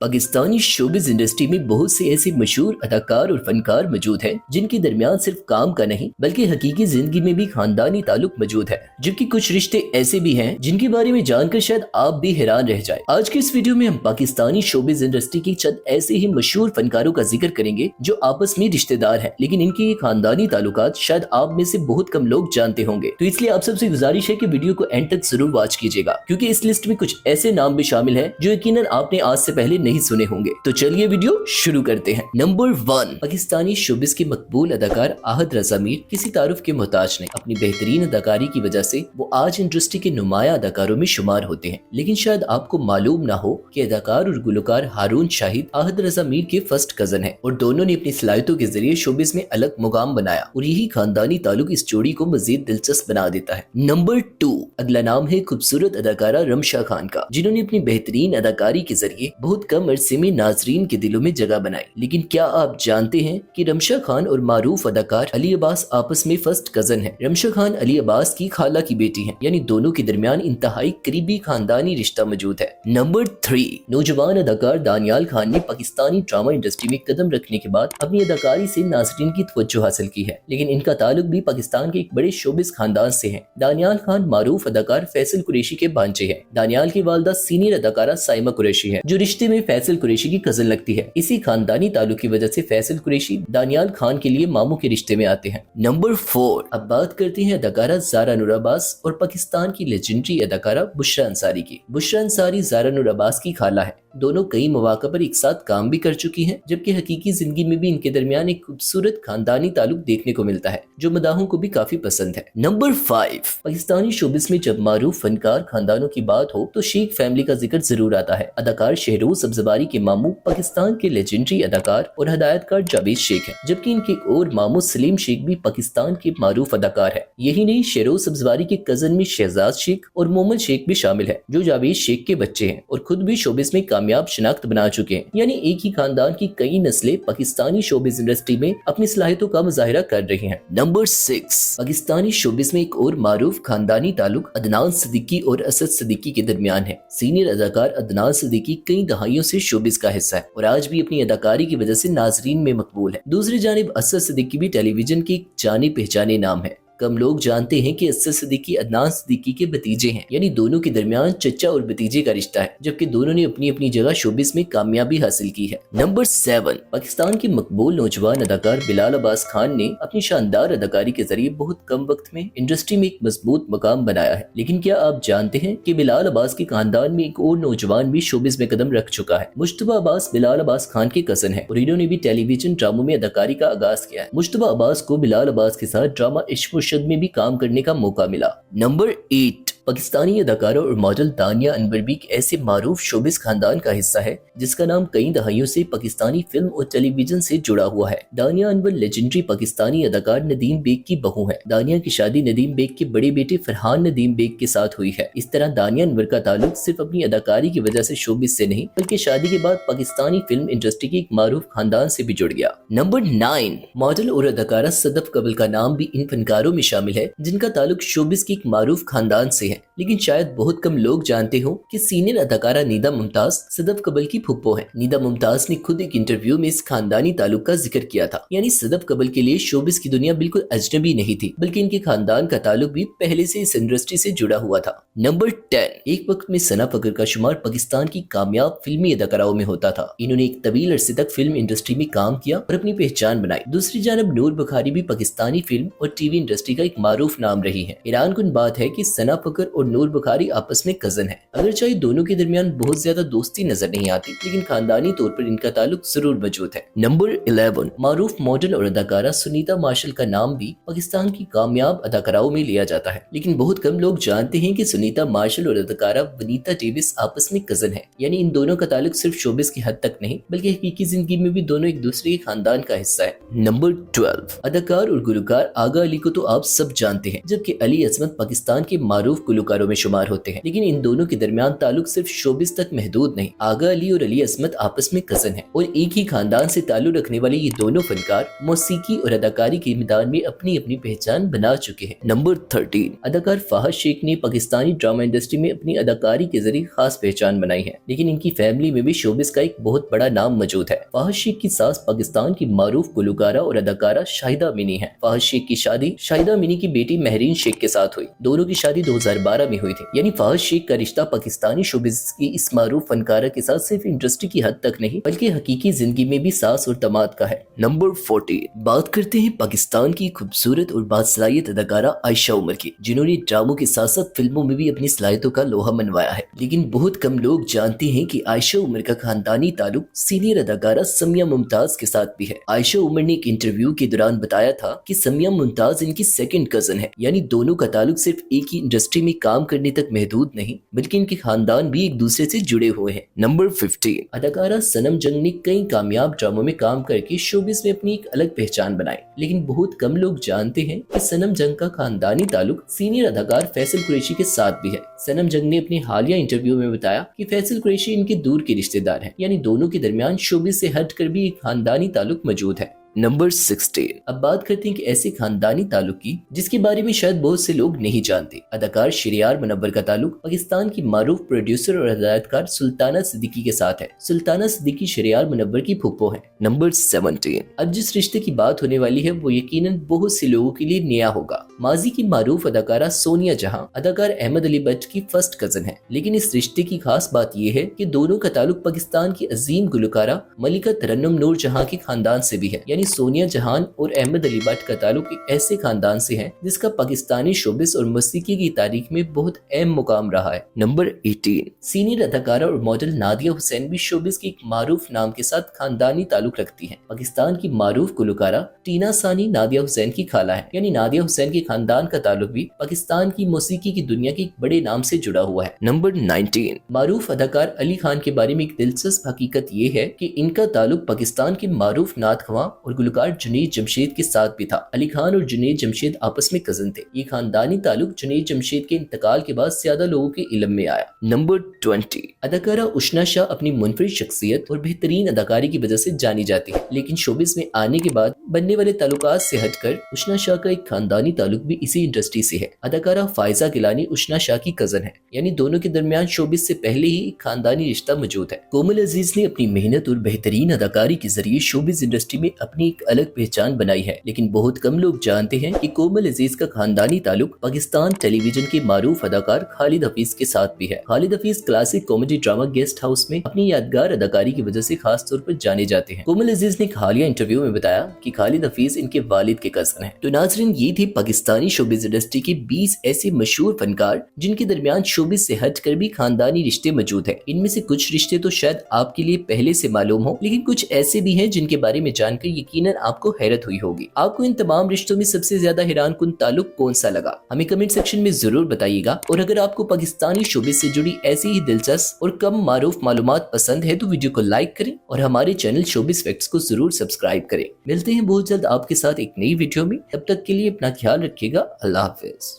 Pakistani showbiz industry में बहुत से ऐसे मशहूर अदाकार और फनकार मौजूद हैं जिनके दरमियान सिर्फ काम का नहीं बल्कि हकीकी जिंदगी में भी खानदानी ताल्लुक मौजूद है, जबकि कुछ रिश्ते ऐसे भी हैं जिनके बारे में जानकर शायद आप भी हैरान रह जाए। आज के इस वीडियो में हम पाकिस्तानी शोबिज इंडस्ट्री की चंद ऐसे ही मशहूर फनकारों का जिक्र करेंगे जो आपस में रिश्तेदार हैं, लेकिन इनके खानदानी ताल्लुकात शायद आप में से बहुत कम लोग जानते होंगे। तो इसलिए आप सबसे गुजारिश है कि वीडियो को एंड तक जरूर वॉच कीजिएगा, क्योंकि इस लिस्ट में कुछ ऐसे नाम भी शामिल हैं जो यकीनन आपने आज से पहले नहीं सुने होंगे। तो चलिए वीडियो शुरू करते हैं। नंबर 1, पाकिस्तानी शोबिस के मकबूल अदाकार आहद रजा मीर किसी तारुफ के मोहताज नहीं। अपनी बेहतरीन अदाकारी की वजह से वो आज इंडस्ट्री के नुमाया अदाकारों में शुमार होते हैं, लेकिन शायद आपको मालूम ना हो कि अदाकार और गुलकार हारून शाहिद आहद रजा मीर के फर्स्ट कजन है और दोनों ने अपनी सलाहियतों के जरिए शोबिस में अलग मुकाम बनाया और यही खानदानी ताल्लुक इस जोड़ी को मजीद दिलचस्प बना देता है। नंबर 2, अगला नाम है खूबसूरत अदाकारा रमशा खान का, जिन्होंने अपनी बेहतरीन अदाकारी के जरिए बहुत कम अरसे में नाजरीन के दिलों में जगह बनाई। लेकिन क्या आप जानते हैं कि रमशा खान और मारूफ अदाकार अली अब्बास आपस में फर्स्ट कजन हैं। रमशा खान अली अब्बास की खाला की बेटी हैं, यानी दोनों के दरमियान इंतहाई करीबी खानदानी रिश्ता मौजूद है। नंबर 3, नौजवान अदाकार दानियाल खान ने पाकिस्तानी ड्रामा इंडस्ट्री में कदम रखने के बाद अपनी अदाकारी से नाजरीन की तवज्जो हासिल की है, लेकिन इनका ताल्लुक भी पाकिस्तान के एक बड़े शोबिस खानदान से है। दानियाल खान मारूफ अदाकार फैसल कुरैशी के भांजे हैं। दानियाल की वालदा सीनियर अदाकारा साइमा कुरैशी है, जो रिश्ते में फैसल कुरैशी की कजन लगती है। इसी खानदानी ताल्लुक की वजह से फैसल कुरैशी दानियाल खान के लिए मामू के रिश्ते में आते हैं। नंबर 4, अब बात करते हैं अदाकारा ज़ारा नूर अब्बास और पाकिस्तान की लेजेंडरी अदाकारा बुशरा अंसारी की। बुशरा अंसारी ज़ारा नूर अब्बास की खाला है। दोनों कई मौका पर एक साथ काम भी कर चुकी हैं, जबकि हकीकी जिंदगी में भी इनके दरमियान एक खूबसूरत खानदानी ताल्लुक देखने को मिलता है जो मदाहों को भी काफी पसंद है। नंबर 5, पाकिस्तानी शोबिस में जब मारूफ फनकार खानदानों की बात हो तो शेख फैमिली का जिक्र जरूर आता है। अदाकार शहरोज सब्जवारी के मामू पाकिस्तान के लेजेंडरी अदाकार और हदायतकार जावेद शेख है, जबकि इनके और मामू सलीम शेख भी पाकिस्तान के मारूफ अदाकार है। यही नहीं, शहरोज सब्जवारी के कजन में शहजाद शेख और मोहम्मद शेख भी शामिल है, जो जावेद शेख के बच्चे हैं और खुद भी शोबिस में कामयाब शनाख्त बना चुके हैं। यानी एक ही खानदान की कई नस्लें पाकिस्तानी शोबिस इंडस्ट्री में अपनी सलाहियतों का मुजाहिरा कर रही हैं। नंबर 6, पाकिस्तानी शोबिस में एक और मारूफ खानदानी ताल्लुक अदनान सिद्दीकी और असद सिद्दीकी के दरमियान है। सीनियर अदाकार अदनान सिद्दीकी कई दहाइयों से शोबिस का हिस्सा है और आज भी अपनी अदाकारी की वजह से नाजरीन में मकबूल है। दूसरी जानिब असद सिद्दीकी भी टेलीविजन के एक जाने पहचाने नाम है। कम लोग जानते हैं कि असद सिद्दीकी अदनान सिद्दीकी के भतीजे हैं, यानी दोनों के दरमियान चचा और भतीजे का रिश्ता है, जबकि दोनों ने अपनी अपनी जगह शोबिस में कामयाबी हासिल की है। नंबर 7, पाकिस्तान के मकबूल नौजवान अदाकार बिलाल अब्बास खान ने अपनी शानदार अदाकारी के जरिए बहुत कम वक्त में इंडस्ट्री में एक मजबूत मकाम बनाया है। लेकिन क्या आप जानते हैं कि बिलाल अब्बास के खानदान में एक और नौजवान भी शोबिस में कदम रख चुका है। मुश्तबा अब्बास बिलाल अब्बास खान के कजन है और इन्होंने भी टेलीविजन ड्रामों में अदाकारी का आगाज किया है। मुश्तबा अब्बास को बिलाल अब्बास के साथ ड्रामा इश्क मुर्शद में भी काम करने का मौका मिला। नंबर 8, पाकिस्तानी अदाकारा और मॉडल दानिया अनवर भी एक ऐसे मारूफ शोबिस खानदान का हिस्सा है जिसका नाम कई दहाइयों से पाकिस्तानी फिल्म और टेलीविजन से जुड़ा हुआ है। दानिया अनवर लेजेंडरी पाकिस्तानी अदाकार नदीम बेग की बहू है। दानिया की शादी नदीम बेग के बड़े बेटे फरहान नदीम बेग के साथ हुई है। इस तरह दानिया अनवर का ताल्लुक सिर्फ अपनी अदाकारी की वजह से शोबिस से नहीं, बल्कि शादी के बाद पाकिस्तानी फिल्म इंडस्ट्री की एक मारूफ खानदान से भी जुड़ गया। नंबर 9, मॉडल और अदाकारा सदफ कबल का नाम भी इन फनकारों में शामिल है जिनका ताल्लुक शोबिस की एक मारूफ खानदान से है। लेकिन शायद बहुत कम लोग जानते हो कि सीनियर अदाकारा निदा मुमताज सदफ कबल की फुप्पो है। निदा मुमताज ने खुद एक इंटरव्यू में इस खानदानी ताल्लुक का जिक्र किया था, यानी सदफ कबल के लिए शोबिस की दुनिया बिल्कुल अजनबी नहीं थी, बल्कि इनके खानदान का ताल्लुक भी पहले से इस इंडस्ट्री से जुड़ा हुआ था। नंबर 10, एक वक्त में सना फकर का शुमार पाकिस्तान की कामयाब फिल्मी अदाकाराओं में होता था। इन्होंने एक तवील अरसे तक फिल्म इंडस्ट्री में काम किया और अपनी पहचान बनाई। दूसरी जानब नूर बुखारी भी पाकिस्तानी फिल्म और टीवी इंडस्ट्री का एक मारूफ नाम रही है। हैरान कुन बात है कि सना फकर और नूर बुखारी आपस में कजन है। अगर चाहे दोनों के दरमियान बहुत ज्यादा दोस्ती नजर नहीं आती, लेकिन खानदानी तौर पर इनका ताल्लुक जरूर मौजूद है। नंबर 11, मारूफ मॉडल और अदाकारा सुनीता मार्शल का नाम भी पाकिस्तान की कामयाब अदाकाराओं में लिया जाता है, लेकिन बहुत कम लोग जानते हैं कि सुनीता मार्शल और अदाकारा वनीता डेविस आपस में कजन है। यानी इन दोनों का ताल्लुक सिर्फ शोबिस की हद तक नहीं, बल्कि हकीकी जिंदगी में भी दोनों एक दूसरे के खानदान का हिस्सा है। नंबर 12, अदाकार और गुलकार आगा अली को तो आप सब जानते हैं, जबकि अली अजमत पाकिस्तान के मारूफ گلوکاروں میں شمار ہوتے ہیں، لیکن ان دونوں کے درمیان تعلق صرف شوبز تک محدود نہیں۔ آغا علی اور علی عصمت آپس میں کزن ہیں اور ایک ہی خاندان سے تعلق رکھنے والے یہ دونوں فنکار موسیقی اور اداکاری کے میدان میں اپنی اپنی پہچان بنا چکے ہیں۔ نمبر 13، اداکار فہد شیخ نے پاکستانی ڈرامہ انڈسٹری میں اپنی اداکاری کے ذریعے خاص پہچان بنائی ہے، لیکن ان کی فیملی میں بھی شوبز کا ایک بہت بڑا نام موجود ہے۔ فہد شیخ کی ساس پاکستان کی معروف گلوکارہ اور اداکارہ شاہدہ منی ہے۔ فہد شیخ کی شادی شاہدہ منی کی بیٹی مہرین شیخ کے ساتھ ہوئی۔ دونوں کی شادی 2012 میں ہوئی تھی، یعنی فہد شیخ کا رشتہ پاکستانی شوبز کی اس معروف فنکارہ کے ساتھ صرف انڈسٹری کی حد تک نہیں بلکہ حقیقی زندگی میں بھی ساس اور داماد کا ہے۔ نمبر 14، بات کرتے ہیں پاکستان کی خوبصورت اور باصلاحیت اداکارہ عائشہ عمر کی، جنہوں نے ڈراموں کے ساتھ ساتھ فلموں میں بھی اپنی صلاحیتوں کا لوہا منوایا ہے، لیکن بہت کم لوگ جانتے ہیں کہ عائشہ عمر کا خاندانی تعلق سینئر اداکارہ سمیہ ممتاز کے ساتھ بھی ہے۔ عائشہ عمر نے ایک انٹرویو کے دوران بتایا تھا کہ سمیہ ممتاز ان کی سیکنڈ کزن ہے، یعنی دونوں کا تعلق صرف ایک ہی انڈسٹری میں کام کرنے تک محدود نہیں بلکہ ان کے خاندان بھی ایک دوسرے سے جڑے ہوئے ہیں۔ نمبر 15، اداکارہ صنم جنگ نے کئی کامیاب ڈراموں میں کام کر کے شوبز میں اپنی ایک الگ پہچان بنائی، لیکن بہت کم لوگ جانتے ہیں کہ صنم جنگ کا خاندانی تعلق سینئر اداکار فیصل قریشی کے ساتھ بھی ہے۔ صنم جنگ نے اپنے حالیہ انٹرویو میں بتایا کہ فیصل قریشی ان کے دور کے رشتہ دار ہیں، یعنی دونوں کے درمیان شوبز سے ہٹ کر بھی ایک خاندانی تعلق موجود ہے۔ نمبر 16، اب بات کرتے ہیں کہ ایسے خاندانی تعلق کی جس کے بارے میں شاید بہت سے لوگ نہیں جانتے۔ اداکار شہریار منور کا تعلق پاکستان کی معروف پروڈیوسر اور ہدایت کار سلطانہ صدیقی کے ساتھ ہے۔ سلطانہ صدیقی شہریار منور کی پھوپھو ہیں۔ نمبر 17، اب جس رشتے کی بات ہونے والی ہے وہ یقیناً بہت سے لوگوں کے لیے نیا ہوگا۔ ماضی کی معروف اداکارہ سونیا جہاں اداکار احمد علی بٹ کی فرسٹ کزن ہے، لیکن اس رشتے کی خاص بات یہ ہے کہ دونوں کا تعلق پاکستان کی عظیم گلوکارہ ملکہ ترنم نور جہاں کے خاندان سے بھی ہے، یعنی سونیا جہان اور احمد علی بٹ کا تعلق ایک ایسے خاندان سے ہے جس کا پاکستانی شوبز اور موسیقی کی تاریخ میں بہت اہم مقام رہا ہے۔ نمبر 18، سینئر اداکارہ اور ماڈل نادیہ حسین بھی شوبز کی ایک معروف نام کے ساتھ خاندانی تعلق رکھتی ہیں۔ پاکستان کی معروف گلوکارہ ٹینا ثانی نادیہ حسین کی خالہ ہے، یعنی نادیہ حسین کے خاندان کا تعلق بھی پاکستان کی موسیقی کی دنیا کے ایک بڑے نام سے جڑا ہوا ہے۔ نمبر 19، معروف اداکار علی خان کے بارے میں ایک دلچسپ حقیقت یہ ہے کہ ان کا تعلق پاکستان کے معروف نعت خواں اور گلوکار جنید جمشید کے ساتھ بھی تھا۔ علی خان اور جنید جمشید آپس میں کزن تھے۔ یہ خاندانی تعلق جنید جمشید کے انتقال کے بعد زیادہ لوگوں کے علم میں آیا۔ نمبر 20، اداکارہ اشنا شاہ اپنی منفرد شخصیت اور بہترین اداکاری کی وجہ سے جانی جاتی ہے، لیکن شوبز میں آنے کے بعد بننے والے تعلقات سے ہٹ کر اشنا شاہ کا ایک خاندانی تعلق بھی اسی انڈسٹری سے ہے۔ اداکارہ فائزہ گیلانی اشنا شاہ کی کزن ہے، یعنی دونوں کے درمیان شوبز سے پہلے ہی ایک خاندانی رشتہ موجود ہے۔ کومل عزیز نے اپنی محنت اور بہترین اداکاری کے ذریعے شوبز انڈسٹری میں اپنی ایک الگ پہچان بنائی ہے، لیکن بہت کم لوگ جانتے ہیں کہ کومل عزیز کا خاندانی تعلق پاکستان ٹیلی ویژن کے معروف اداکار خالد حفیظ کے ساتھ بھی ہے۔ Khalid Hafeez classic comedy drama Guest House میں اپنی یادگار اداکاری کی وجہ سے خاص طور پر جانے جاتے ہیں۔ کومل عزیز نے ایک حالیہ انٹرویو میں بتایا کہ خالد حفیظ ان کے والد کے کزن ہیں۔ تو ناظرین، یہ تھی پاکستانی شوبز انڈسٹری کے 20 ایسے مشہور فنکار جن کے درمیان شوبز سے ہٹ کر بھی خاندانی رشتے موجود ہیں۔ ان میں سے کچھ رشتے تو شاید آپ کے لیے پہلے سے معلوم ہوں، لیکن کچھ ایسے بھی ہیں جن کے بارے میں جان کر یقیناً آپ کو حیرت ہوئی ہوگی۔ آپ کو ان تمام رشتوں میں سب سے زیادہ حیران کن تعلق کون سا لگا؟ ہمیں کمنٹ سیکشن میں ضرور بتائیے گا، اور اگر آپ کو پاکستانی شوبز سے جڑی ایسی ہی دلچسپ اور کم معروف معلومات پسند ہے تو ویڈیو کو لائک کریں اور ہمارے چینل شوبز فیکٹس کو ضرور سبسکرائب کریں۔ ملتے ہیں بہت جلد آپ کے ساتھ ایک نئی ویڈیو میں، تب تک کے لیے اپنا خیال رکھیے گا۔ اللہ حافظ۔